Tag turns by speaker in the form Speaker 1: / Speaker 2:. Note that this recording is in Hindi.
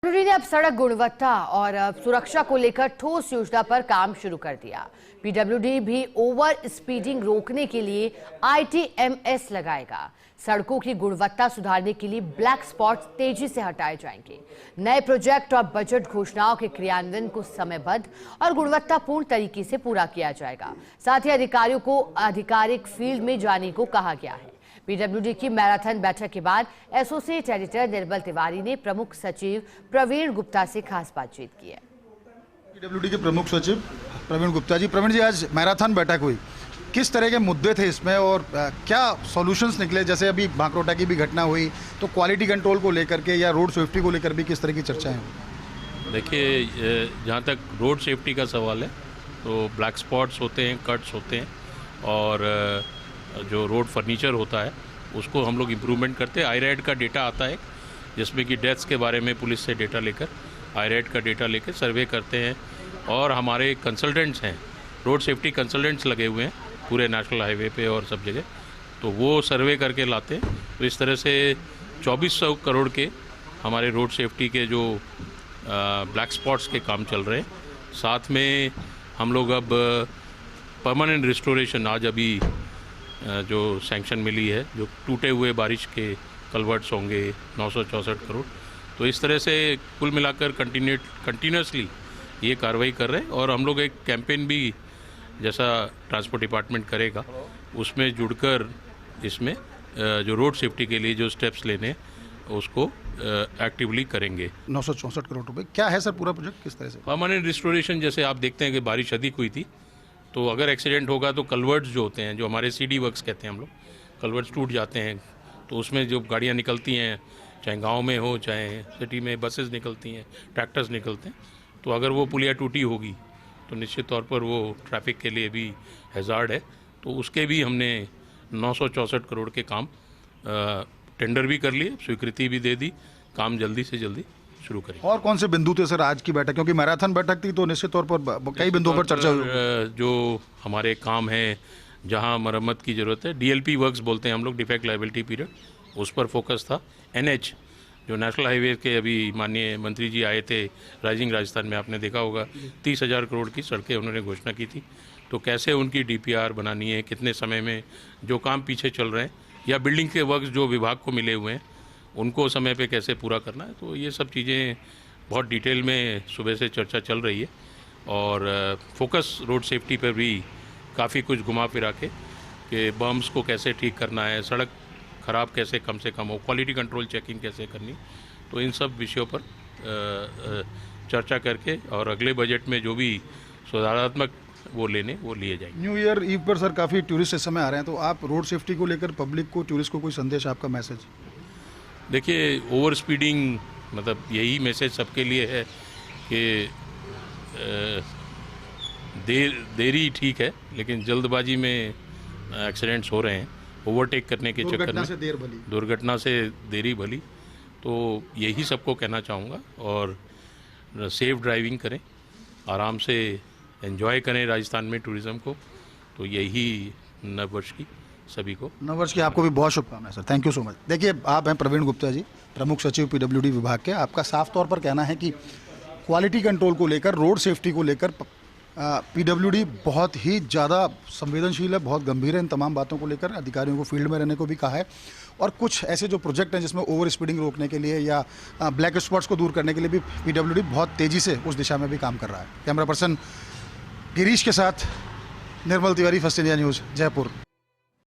Speaker 1: पीडब्ल्यूडी ने अब सड़क गुणवत्ता और सुरक्षा को लेकर ठोस योजना पर काम शुरू कर दिया। पीडब्ल्यूडी भी ओवर स्पीडिंग रोकने के लिए ITMS लगाएगा। सड़कों की गुणवत्ता सुधारने के लिए ब्लैक स्पॉट्स तेजी से हटाए जाएंगे। नए प्रोजेक्ट और बजट घोषणाओं के क्रियान्वयन को समयबद्ध और गुणवत्तापूर्ण तरीके से पूरा किया जाएगा। साथ ही अधिकारियों को आधिकारिक फील्ड में जाने को कहा गया है। पीडब्ल्यूडी की मैराथन बैठक के बाद एसोसिएट एडिटर निर्मल तिवारी ने प्रमुख सचिव प्रवीण गुप्ता से खास बातचीत की है।
Speaker 2: पीडब्ल्यूडी के प्रमुख सचिव प्रवीण गुप्ता जी। प्रवीण जी, आज मैराथन बैठक हुई, किस तरह के मुद्दे थे इसमें और क्या सॉल्यूशंस निकले? जैसे अभी बांकरोटा की भी घटना हुई, तो क्वालिटी कंट्रोल को लेकर के या रोड सेफ्टी को लेकर भी किस तरह की चर्चाएं हुई?
Speaker 3: देखिए, जहाँ तक रोड सेफ्टी का सवाल है तो ब्लैक स्पॉट्स होते हैं, कट्स होते हैं और जो रोड फर्नीचर होता है उसको हम लोग इम्प्रूवमेंट करते हैं। IRAD का डेटा आता है जिसमें कि डेथ्स के बारे में पुलिस से डेटा लेकर IRAD का डेटा लेकर सर्वे करते हैं और हमारे कंसल्टेंट्स हैं, रोड सेफ्टी कंसल्टेंट्स लगे हुए हैं पूरे नेशनल हाईवे पे और सब जगह, तो वो सर्वे करके लाते हैं। तो इस तरह से 2400 करोड़ के हमारे रोड सेफ्टी के जो ब्लैक स्पॉट्स के काम चल रहे हैं। साथ में हम लोग अब परमानेंट रिस्टोरेशन, आज अभी जो सैंक्शन मिली है, जो टूटे हुए बारिश के कलवर्ट्स होंगे 964 करोड़। तो इस तरह से कुल मिलाकर कंटिन्यूसली ये कार्रवाई कर रहे हैं और हम लोग एक कैंपेन भी जैसा ट्रांसपोर्ट डिपार्टमेंट करेगा उसमें जुड़कर इसमें जो रोड सेफ्टी के लिए जो स्टेप्स लेने उसको एक्टिवली करेंगे।
Speaker 2: 964 करोड़ रुपए क्या है सर पूरा प्रोजेक्ट, किस तरह से?
Speaker 3: परमानेंट रिस्टोरेशन, जैसे आप देखते हैं कि बारिश अधिक हुई थी तो अगर एक्सीडेंट होगा तो कलवर्ट्स जो होते हैं, जो हमारे CD वर्क्स कहते हैं हम लोग, कलवर्ट्स टूट जाते हैं तो उसमें जो गाड़ियाँ निकलती हैं, चाहे गांव में हो चाहे सिटी में, बसेस निकलती हैं, ट्रैक्टर्स निकलते हैं, तो अगर वो पुलिया टूटी होगी तो निश्चित तौर पर वो ट्रैफिक के लिए भी हैज़ार्ड है। तो उसके भी हमने 964 करोड़ के काम टेंडर भी कर लिए, स्वीकृति भी दे दी, काम जल्दी से जल्दी शुरू करें।
Speaker 2: और कौन से बिंदु थे सर आज की बैठक, क्योंकि मैराथन बैठक थी तो निश्चित तौर पर कई बिंदुओं पर चर्चा हुई?
Speaker 3: जो हमारे काम है, जहां मरम्मत की ज़रूरत है, DLP वर्क्स बोलते हैं हम लोग, डिफेक्ट लायबिलिटी पीरियड, उस पर फोकस था। NH जो नेशनल हाईवे के अभी माननीय मंत्री जी आए थे राइजिंग राजस्थान में, आपने देखा होगा 30,000 करोड़ की सड़कें उन्होंने घोषणा की थी। तो कैसे उनकी DPR बनानी है, कितने समय में जो काम पीछे चल रहे हैं, या बिल्डिंग के वर्क्स जो विभाग को मिले हुए हैं उनको समय पे कैसे पूरा करना है, तो ये सब चीज़ें बहुत डिटेल में सुबह से चर्चा चल रही है। और फोकस रोड सेफ्टी पर भी काफ़ी कुछ घुमा फिरा के कि बम्स को कैसे ठीक करना है, सड़क ख़राब कैसे कम से कम हो, क्वालिटी कंट्रोल चेकिंग कैसे करनी, तो इन सब विषयों पर चर्चा करके और अगले बजट में जो भी सुधारात्मक वो लिए जाएंगे।
Speaker 2: न्यू ईयर ईव पर सर काफ़ी टूरिस्ट इस समय आ रहे हैं, तो आप रोड सेफ्टी को लेकर पब्लिक को, टूरिस्ट को कोई संदेश, आपका मैसेज?
Speaker 3: देखिए, ओवर स्पीडिंग मतलब यही मैसेज सबके लिए है कि देरी ठीक है, लेकिन जल्दबाजी में एक्सीडेंट्स हो रहे हैं, ओवरटेक करने के चक्कर में दुर्घटना से देरी भली। तो यही सबको कहना चाहूँगा और सेफ ड्राइविंग करें, आराम से एंजॉय करें राजस्थान में टूरिज़्म को। तो यही नव वर्ष की सभी को,
Speaker 2: नववर्ष की आपको भी बहुत शुभकामनाएं sir. Thank you so much. देखिए, आप हैं प्रवीण गुप्ता जी, प्रमुख सचिव पीडब्ल्यूडी विभाग के। आपका साफ तौर पर कहना है कि क्वालिटी कंट्रोल को लेकर, रोड सेफ्टी को लेकर पीडब्ल्यूडी बहुत ही ज़्यादा संवेदनशील है, बहुत गंभीर है इन तमाम बातों को लेकर। अधिकारियों को फील्ड में रहने को भी कहा है और कुछ ऐसे जो प्रोजेक्ट हैं जिसमें ओवर स्पीडिंग रोकने के लिए या ब्लैक स्पॉट्स को दूर करने के लिए भी पीडब्ल्यूडी बहुत तेज़ी से उस दिशा में भी काम कर रहा है। कैमरा पर्सन गिरीश के साथ Nirmal Tiwari, First India News, Jaipur.